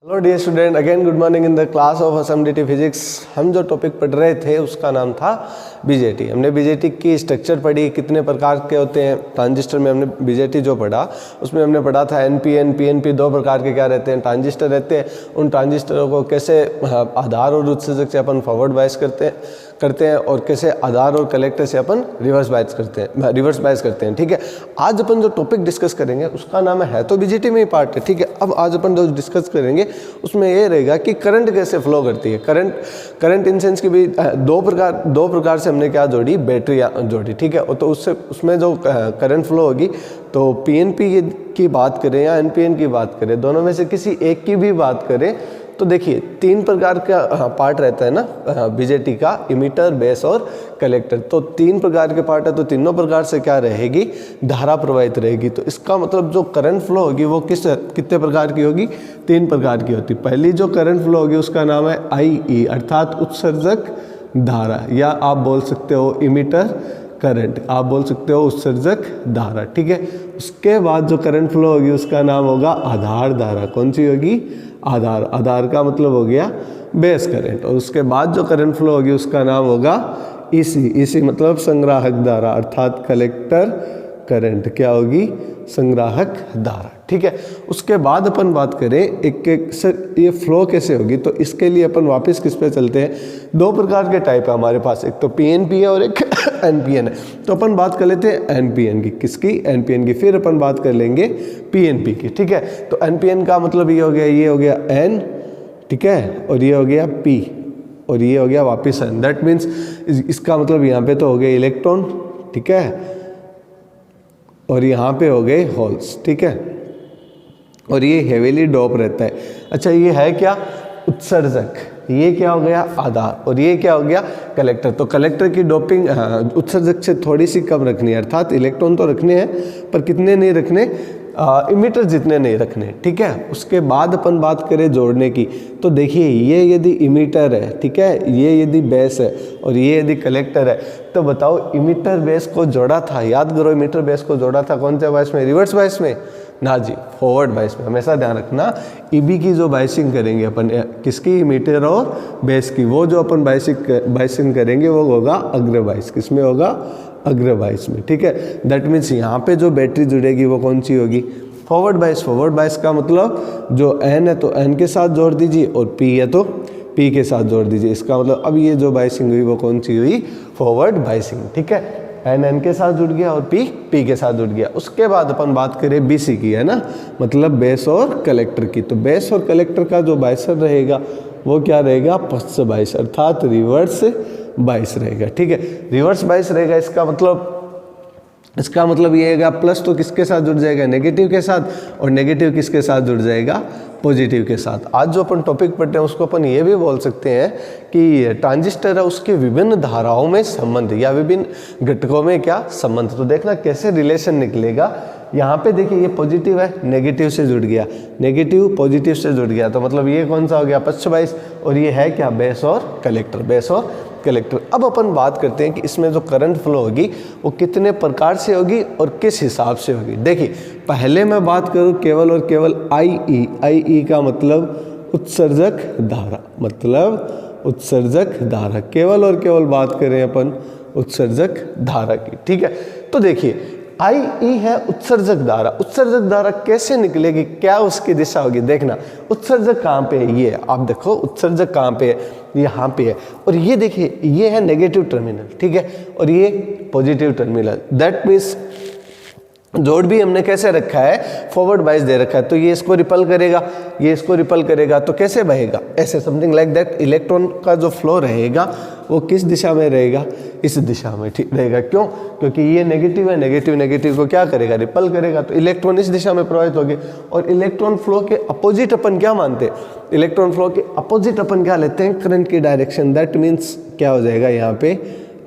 Hello dear student, again good morning in the class of असम्बलिटी physics. हम जो topic पढ़ रहे थे उसका नाम था बीजेटी। हमने बीजेटी की स्ट्रक्चर पढ़ी, कितने प्रकार के होते हैं। ट्रांजिस्टर में हमने बीजेटी जो पढ़ा उसमें हमने पढ़ा था एनपीएन, पीएनपी, दो प्रकार के क्या रहते हैं, ट्रांजिस्टर रहते हैं। उन ट्रांजिस्टरों को कैसे आधार और उत्सर्जक से अपन फॉरवर्ड बायस करते हैं और कैसे आधार और कलेक्टर से अपन रिवर्स बायस करते हैं। ठीक है, आज अपन जो टॉपिक डिस्कस करेंगे उसका नाम है तो बीजेटी में ही पार्ट है। ठीक है, अब आज अपन जो डिस्कस करेंगे उसमें ये रहेगा कि करंट कैसे फ्लो करती है। करंट इन सेंस की भी दो प्रकार से हमने क्या जोड़ी, बैटरी जोड़ी। ठीक है, तो उसमें जो करंट फ्लो होगी तो पीएनपी की बात करें या एनपीएन की बात करें, दोनों में से किसी एक की भी बात करें तो देखिए तीन प्रकार का पार्ट रहता है ना बीजेटी का, इमीटर, बेस और कलेक्टर। तो तीन प्रकार के पार्ट है तो तीनों प्रकार से क्या रहेगी, धारा प्रवाहित रहेगी। तो इसका मतलब जो करंट फ्लो होगी वो कितने प्रकार की होगी, तीन प्रकार की होती। पहली जो करंट फ्लो होगी उसका नाम है आई, अर्थात उत्सर्जक धारा, या आप बोल सकते हो इमीटर करंट, आप बोल सकते हो उत्सर्जक धारा। ठीक है, उसके बाद जो करंट फ्लो होगी उसका नाम होगा आधार धारा। कौन सी होगी, आधार का मतलब हो गया बेस करंट। और उसके बाद जो करंट फ्लो होगी उसका नाम होगा ईसी मतलब संग्राहक धारा, अर्थात कलेक्टर करंट। क्या होगी, संग्राहक धारा। ठीक है, उसके बाद अपन बात करें एक सर ये फ्लो कैसे होगी, तो इसके लिए अपन वापस किस पे चलते हैं। दो प्रकार के टाइप है हमारे पास, एक तो पीएनपी है और एक एनपीएन है। तो अपन बात कर लेते हैं एनपीएन की, किसकी, एनपीएन की। फिर अपन बात कर लेंगे पीएनपी की। ठीक है, तो एनपीएन का मतलब ये हो गया एन, ठीक है, और ये हो गया पी, और ये हो गया वापिस एन। दैट मीन्स इसका मतलब यहाँ पे तो हो गए इलेक्ट्रॉन, ठीक है, और यहाँ पे हो गए होल्स। ठीक है, और ये हेवीली डोप रहता है। अच्छा, ये है क्या, उत्सर्जक। ये क्या हो गया, आधार, और ये क्या हो गया, कलेक्टर। तो कलेक्टर की डोपिंग उत्सर्जक से थोड़ी सी कम रखनी है, अर्थात इलेक्ट्रॉन तो रखने हैं पर कितने नहीं रखने, इमीटर जितने नहीं रखने। ठीक है, उसके बाद अपन बात करें जोड़ने की, तो देखिए ये यदि इमीटर है, ठीक है, ये यदि बेस है और ये यदि कलेक्टर है, तो बताओ इमीटर बेस को जोड़ा था, याद करो इमीटर बेस को जोड़ा था कौन से बायस में, रिवर्स बायस में ना जी, फॉरवर्ड बायस में। हमेशा ध्यान रखना, ईबी की जो बायसिंग करेंगे अपन, किसकी, इमीटर और बेस की, वो जो अपन बायसिंग करेंगे वो होगा अग्र बायस। किसमें होगा, अग्र बायस में। ठीक है, दैट मीन्स यहाँ पे जो बैटरी जुड़ेगी वो कौन सी होगी, फॉरवर्ड बायस। फॉरवर्ड बायस का मतलब जो एन है तो एन के साथ जोड़ दीजिए और पी है तो पी के साथ जोड़ दीजिए। इसका मतलब अब ये जो बायसिंग हुई वो कौन सी हुई, फॉरवर्ड बायसिंग। ठीक है, एन के साथ जुड़ गया और पी के साथ जुड़ गया। उसके बाद अपन बात करें बीसी की, है ना, मतलब बेस और कलेक्टर की। तो बेस और कलेक्टर का जो बायसर रहेगा वो क्या रहेगा, पश्च बायस, अर्थात रिवर्स बायस रहेगा। ठीक है, रिवर्स बायस रहेगा। इसका मतलब ये है प्लस तो किसके साथ जुड़ जाएगा, नेगेटिव के साथ, और नेगेटिव किसके साथ जुड़ जाएगा, पॉजिटिव के साथ। आज जो अपन टॉपिक पढ़ते हैं उसको अपन ये भी बोल सकते हैं कि ट्रांजिस्टर है उसके विभिन्न धाराओं में संबंध या विभिन्न घटकों में क्या संबंध। तो देखना कैसे रिलेशन निकलेगा। यहाँ पे देखिए ये पॉजिटिव है, नेगेटिव से जुड़ गया, नेगेटिव पॉजिटिव से जुड़ गया, तो मतलब ये कौन सा हो गया, पश्च बायस। और ये है क्या, बेस और कलेक्टर, बेस और कलेक्टर। अब अपन बात करते हैं कि इसमें जो करंट फ्लो होगी वो कितने प्रकार से होगी और किस हिसाब से होगी। देखिए पहले मैं बात करूं केवल और केवल आई का मतलब उत्सर्जक धारा, मतलब उत्सर्जक धारा, केवल और केवल बात करें अपन उत्सर्जक धारा की। ठीक है, तो देखिए आई है उत्सर्जक धारा। उत्सर्जक धारा कैसे निकलेगी, क्या उसकी दिशा होगी, देखना उत्सर्जक कहाँ पे है, ये आप देखो उत्सर्जक कहाँ पे है, यहाँ पे है। और ये देखिए ये है नेगेटिव टर्मिनल, ठीक है, और ये पॉजिटिव टर्मिनल। दैट मीन्स जोड़ भी हमने कैसे रखा है, फॉरवर्ड बायस दे रखा है। तो ये इसको रिपल करेगा, ये इसको रिपल करेगा, तो कैसे बहेगा, ऐसे समथिंग लाइक दैट। इलेक्ट्रॉन का जो फ्लो रहेगा वो किस दिशा में रहेगा, इस दिशा में, ठीक रहेगा। क्यों, क्योंकि ये नेगेटिव है, नेगेटिव को क्या करेगा, रिपल करेगा, तो इलेक्ट्रॉन इस दिशा में प्रवाहित होंगे। और इलेक्ट्रॉन फ्लो के अपोजिट अपन क्या मानते हैं, इलेक्ट्रॉन फ्लो के अपोजिट अपन क्या लेते हैं, करंट की डायरेक्शन। दैट मीन्स क्या हो जाएगा, यहाँ पे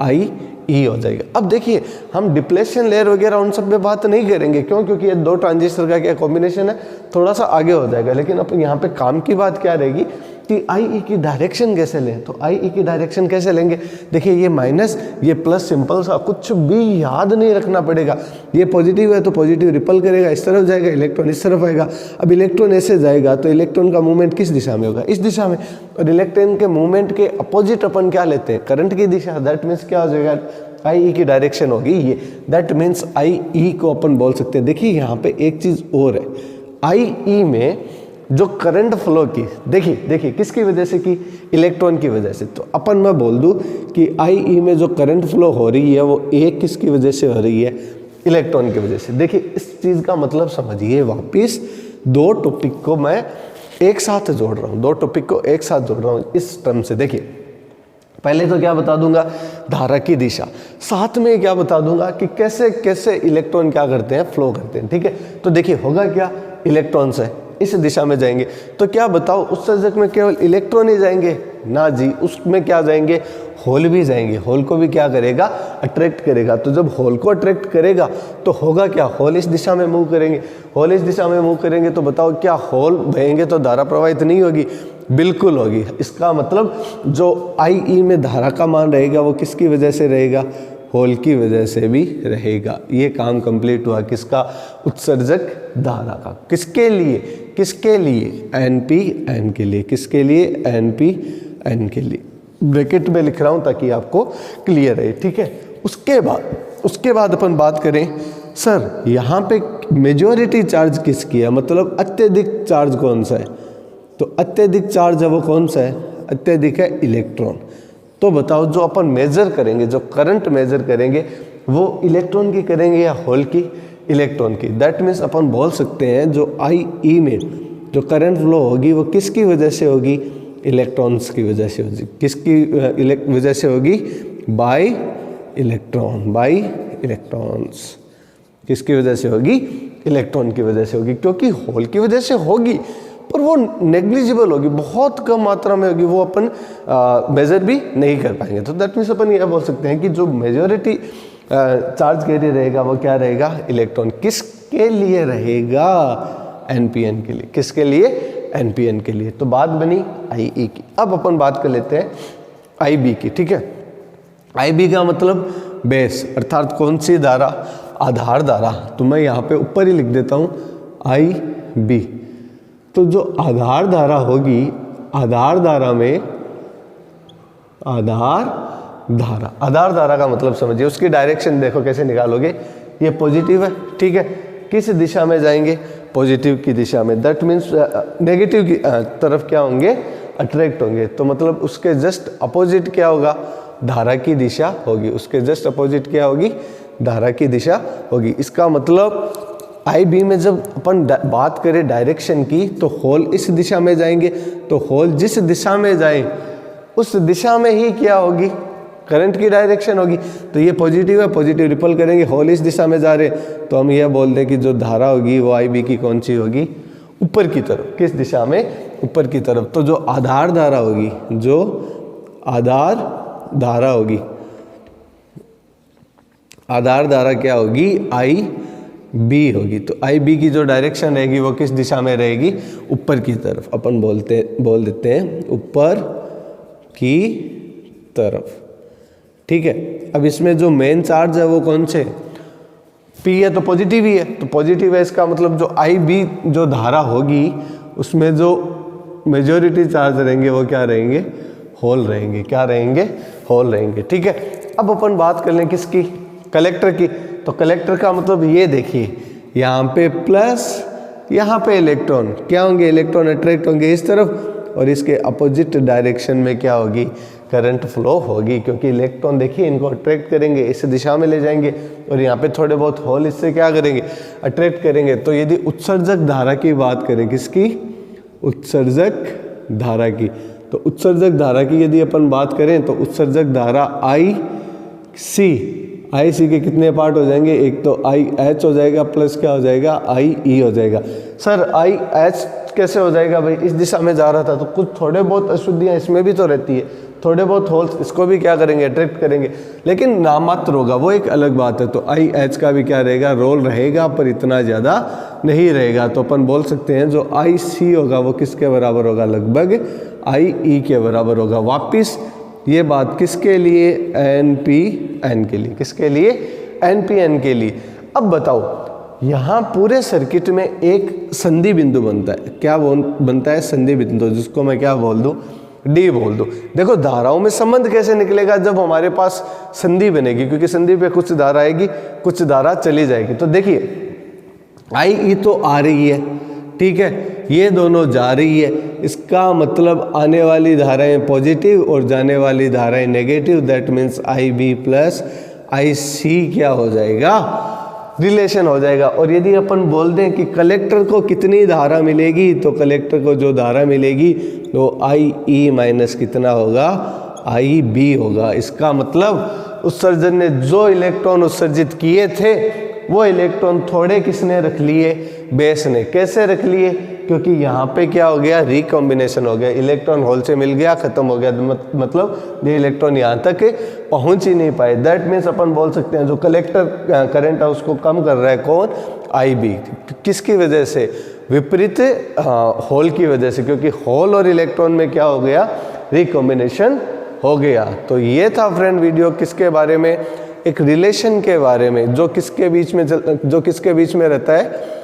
आई हो जाएगा। अब देखिए हम डिप्लेशन लेयर वगैरह उन सब पे बात नहीं करेंगे, क्यों, क्योंकि ये दो ट्रांजिस्टर का क्या कॉम्बिनेशन है, थोड़ा सा आगे हो जाएगा। लेकिन अब यहाँ पे काम की बात क्या रहेगी, कि आई ई की डायरेक्शन कैसे लें। तो आई ई की डायरेक्शन कैसे लेंगे, देखिए ये माइनस ये प्लस, सिंपल सा, कुछ भी याद नहीं रखना पड़ेगा। ये पॉजिटिव है तो पॉजिटिव रिपल करेगा, इस तरफ जाएगा, इलेक्ट्रॉन इस तरफ आएगा। अब इलेक्ट्रॉन ऐसे जाएगा तो इलेक्ट्रॉन का मूवमेंट किस दिशा में होगा, इस दिशा में। और इलेक्ट्रॉन के मूवमेंट के अपोजिट अपन क्या लेते हैं, करंट की दिशा। दैट मीन्स क्या हो जाएगा, आई ई की डायरेक्शन होगी ये। दैट मीन्स आई ई को अपन बोल सकते हैं। देखिए यहाँ पे एक चीज और है, आई ई में जो करंट फ्लो की, देखिए किसकी वजह से की, इलेक्ट्रॉन की वजह से। तो अपन मैं बोल दूं कि आई ई में जो करंट फ्लो हो रही है वो एक किसकी वजह से हो रही है, इलेक्ट्रॉन की वजह से। देखिए इस चीज का मतलब समझिए, वापिस दो टॉपिक को मैं एक साथ जोड़ रहा हूँ, दो टॉपिक को एक साथ जोड़ रहा हूँ इस टर्म से। देखिए पहले तो क्या बता दूंगा, धारा की दिशा, साथ में क्या बता दूंगा कि कैसे कैसे इलेक्ट्रॉन क्या करते हैं, फ्लो करते हैं। ठीक है, तो देखिए होगा क्या, इलेक्ट्रॉन से इस दिशा में जाएंगे तो क्या बताओ उत्सर्जक में केवल इलेक्ट्रॉन ही जाएंगे, ना जी, उसमें क्या जाएंगे, होल भी जाएंगे। होल को भी क्या करेगा, अट्रैक्ट करेगा। तो जब होल को अट्रैक्ट करेगा तो होगा क्या, होल इस दिशा में मूव करेंगे। होल इस दिशा में मूव करेंगे तो बताओ क्या होल बहेंगे तो धारा प्रवाहित नहीं होगी, बिल्कुल होगी। इसका मतलब जो आई ई में धारा का मान रहेगा वो किसकी वजह से रहेगा, होल की वजह से भी रहेगा। ये काम कंप्लीट हुआ किसका, उत्सर्जक धारा का। किसके लिए, किसके लिए, एन पी एन के लिए। किसके लिए, एन पी एन के लिए। ब्रैकेट में लिख रहा हूं ताकि आपको क्लियर है। ठीक है, उसके बाद अपन बात करें, सर यहाँ पे मेजॉरिटी चार्ज किसकी है, मतलब अत्यधिक चार्ज कौन सा है। तो अत्यधिक चार्ज है वो कौन सा है, अत्यधिक है इलेक्ट्रॉन। तो बताओ जो अपन मेजर करेंगे, जो करंट मेजर करेंगे वो इलेक्ट्रॉन की करेंगे या होल की, इलेक्ट्रॉन की। दैट मीन्स अपन बोल सकते हैं जो आई ई में जो करंट फ्लो होगी वो किसकी वजह से होगी, इलेक्ट्रॉन्स की वजह से होगी। किसकी वजह से होगी, बाय इलेक्ट्रॉन, बाय इलेक्ट्रॉन्स। किसकी वजह से होगी, इलेक्ट्रॉन की वजह से होगी, क्योंकि होल की वजह से होगी पर वो नेग्लिजिबल होगी, बहुत कम मात्रा में होगी, वो अपन मेजर भी नहीं कर पाएंगे। तो दैट मीन्स अपन ये बोल सकते हैं कि जो मेजॉरिटी चार्ज कैरियर रहेगा वो क्या रहेगा, इलेक्ट्रॉन। किसके लिए रहेगा, एनपीएन के लिए। किसके लिए, एनपीएन के लिए। तो बात बनी आईई की। अब अपन बात कर लेते हैं आईबी की। ठीक है, आईबी का मतलब बेस, अर्थात कौन सी धारा, आधार धारा। तो मैं यहाँ पे ऊपर ही लिख देता हूँ आई बी। तो जो आधार धारा होगी, आधार धारा में आधार धारा का मतलब समझिए, उसकी डायरेक्शन देखो कैसे निकालोगे। ये पॉजिटिव है, ठीक है, किस दिशा में जाएंगे, पॉजिटिव की दिशा में। दैट मीन्स नेगेटिव की तरफ क्या होंगे, अट्रैक्ट होंगे। तो मतलब उसके जस्ट अपोजिट क्या होगा, धारा की दिशा होगी। उसके जस्ट अपोजिट क्या होगी, धारा की दिशा होगी। इसका मतलब आई बी में जब अपन बात करें डायरेक्शन की, तो होल इस दिशा में जाएंगे, तो होल जिस दिशा में जाए उस दिशा में ही क्या होगी, करंट की डायरेक्शन होगी। तो ये पॉजिटिव है, पॉजिटिव रिपल करेंगे, होल इस दिशा में जा रहे, तो हम यह बोल दें कि जो धारा होगी वो आई बी की कौन सी होगी, ऊपर की तरफ। किस दिशा में, ऊपर की तरफ। तो जो आधार धारा होगी, जो आधार धारा होगी, आधार धारा क्या होगी, आई बी होगी। तो आई बी की जो डायरेक्शन रहेगी वो किस दिशा में रहेगी, ऊपर की तरफ। अपन बोल देते हैं ऊपर की तरफ। ठीक है, अब इसमें जो मेन चार्ज है वो कौन से, पी है तो पॉजिटिव ही है, तो पॉजिटिव है। इसका मतलब जो आई बी जो धारा होगी उसमें जो मेजॉरिटी चार्ज रहेंगे वो क्या रहेंगे, होल रहेंगे। क्या रहेंगे, होल रहेंगे। ठीक है, अब अपन बात कर लें किसकी, कलेक्टर की। तो कलेक्टर का मतलब ये देखिए, यहाँ पे प्लस, यहाँ पे इलेक्ट्रॉन क्या होंगे, इलेक्ट्रॉन अट्रैक्ट होंगे इस तरफ, और इसके अपोजिट डायरेक्शन में क्या होगी, करंट फ्लो होगी। क्योंकि इलेक्ट्रॉन देखिए इनको अट्रैक्ट करेंगे, इस दिशा में ले जाएंगे, और यहाँ पे थोड़े बहुत होल इससे क्या करेंगे, अट्रैक्ट करेंगे। तो यदि उत्सर्जक धारा की बात करें, किसकी, उत्सर्जक धारा की, तो उत्सर्जक धारा की यदि अपन बात करें तो उत्सर्जक धारा आई सी, आई सी के कितने पार्ट हो जाएंगे, एक तो आई एच हो जाएगा प्लस क्या हो जाएगा, आई ई हो जाएगा। सर आई एच कैसे हो जाएगा भाई, इस दिशा में जा रहा था तो कुछ थोड़े बहुत अशुद्धियाँ इसमें भी तो रहती है, थोड़े बहुत होल्स इसको भी क्या करेंगे, अट्रैक्ट करेंगे, लेकिन नामात्र होगा, वो एक अलग बात है। तो आई एच का भी क्या रहेगा, रोल रहेगा पर इतना ज़्यादा नहीं रहेगा। तो अपन बोल सकते हैं जो आई सी होगा वो किसके बराबर होगा, लगभग आई ई के बराबर होगा। वापिस ये बात किसके लिए, एन पी एन के लिए, किसके लिए, एन पी एन के लिए। अब बताओ यहाँ पूरे सर्किट में एक संधि बिंदु बनता है, क्या बनता है, संधि बिंदु, जिसको मैं क्या बोल दूँ, डी बोल दो। देखो धाराओं में संबंध कैसे निकलेगा, जब हमारे पास संधि बनेगी, क्योंकि संधि पे कुछ धारा आएगी कुछ धारा चली जाएगी। तो देखिए आई ई तो आ रही है, ठीक है, ये दोनों जा रही है, इसका मतलब आने वाली धाराएं पॉजिटिव और जाने वाली धाराएं negative, that means I B plus I C क्या हो जाएगा, रिलेशन हो जाएगा। और यदि अपन बोल दें कि कलेक्टर को कितनी धारा मिलेगी, तो कलेक्टर को जो धारा मिलेगी तो आई ई माइनस कितना होगा, आई बी होगा। इसका मतलब उत्सर्जन ने जो इलेक्ट्रॉन उत्सर्जित किए थे वो इलेक्ट्रॉन थोड़े किसने रख लिए, बेस ने। कैसे रख लिए, क्योंकि यहाँ पे क्या हो गया, रिकॉम्बिनेशन हो गया, इलेक्ट्रॉन होल से मिल गया, खत्म हो गया, मतलब ये इलेक्ट्रॉन यहाँ तक पहुँच ही नहीं पाए। दैट मीन्स अपन बोल सकते हैं जो कलेक्टर करंट है उसको कम कर रहा है कौन, आई बी। किसकी वजह से, विपरीत होल की वजह से, क्योंकि होल और इलेक्ट्रॉन में क्या हो गया, रिकॉम्बिनेशन हो गया। तो ये था फ्रेंड वीडियो किसके बारे में, एक रिलेशन के बारे में, जो किसके बीच में रहता है,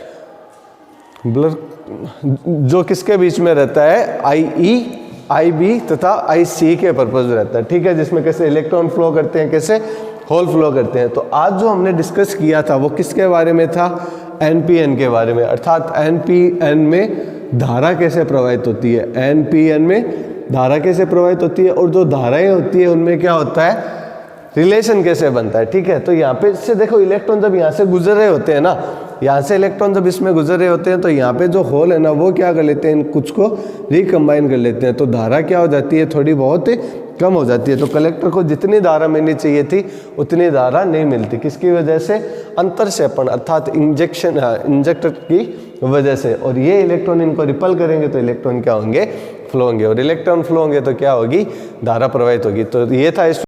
ब्लर, जो किसके बीच में रहता है, आई ई, आई बी तथा आई सी के पर्पज रहता है, ठीक है, जिसमें कैसे इलेक्ट्रॉन फ्लो करते हैं, कैसे होल फ्लो करते हैं। तो आज जो हमने डिस्कस किया था वो किसके बारे में था, एन पी एन के बारे में, अर्थात एन पी एन में धारा कैसे प्रवाहित होती है, एन पी एन में धारा कैसे प्रवाहित होती है, और जो धाराएं होती है उनमें क्या होता है, रिलेशन कैसे बनता है, ठीक है। तो यहाँ पे से देखो इलेक्ट्रॉन जब यहाँ से गुजर रहे होते हैं ना, यहाँ से इलेक्ट्रॉन जब इसमें गुजर रहे होते हैं तो यहाँ पे जो होल है ना वो क्या कर लेते हैं, कुछ को रिकम्बाइन कर लेते हैं, तो धारा क्या हो जाती है, थोड़ी बहुत कम हो जाती है। तो कलेक्टर को जितनी धारा मिलनी चाहिए थी उतनी धारा नहीं मिलती, किसकी वजह से, अंतरक्षेपण अर्थात इंजेक्टर की वजह से। और ये इलेक्ट्रॉन इनको रिपल करेंगे तो इलेक्ट्रॉन क्या होंगे, फ्लो होंगे, और इलेक्ट्रॉन फ्लो होंगे तो क्या होगी, धारा प्रवाहित होगी। तो ये था इस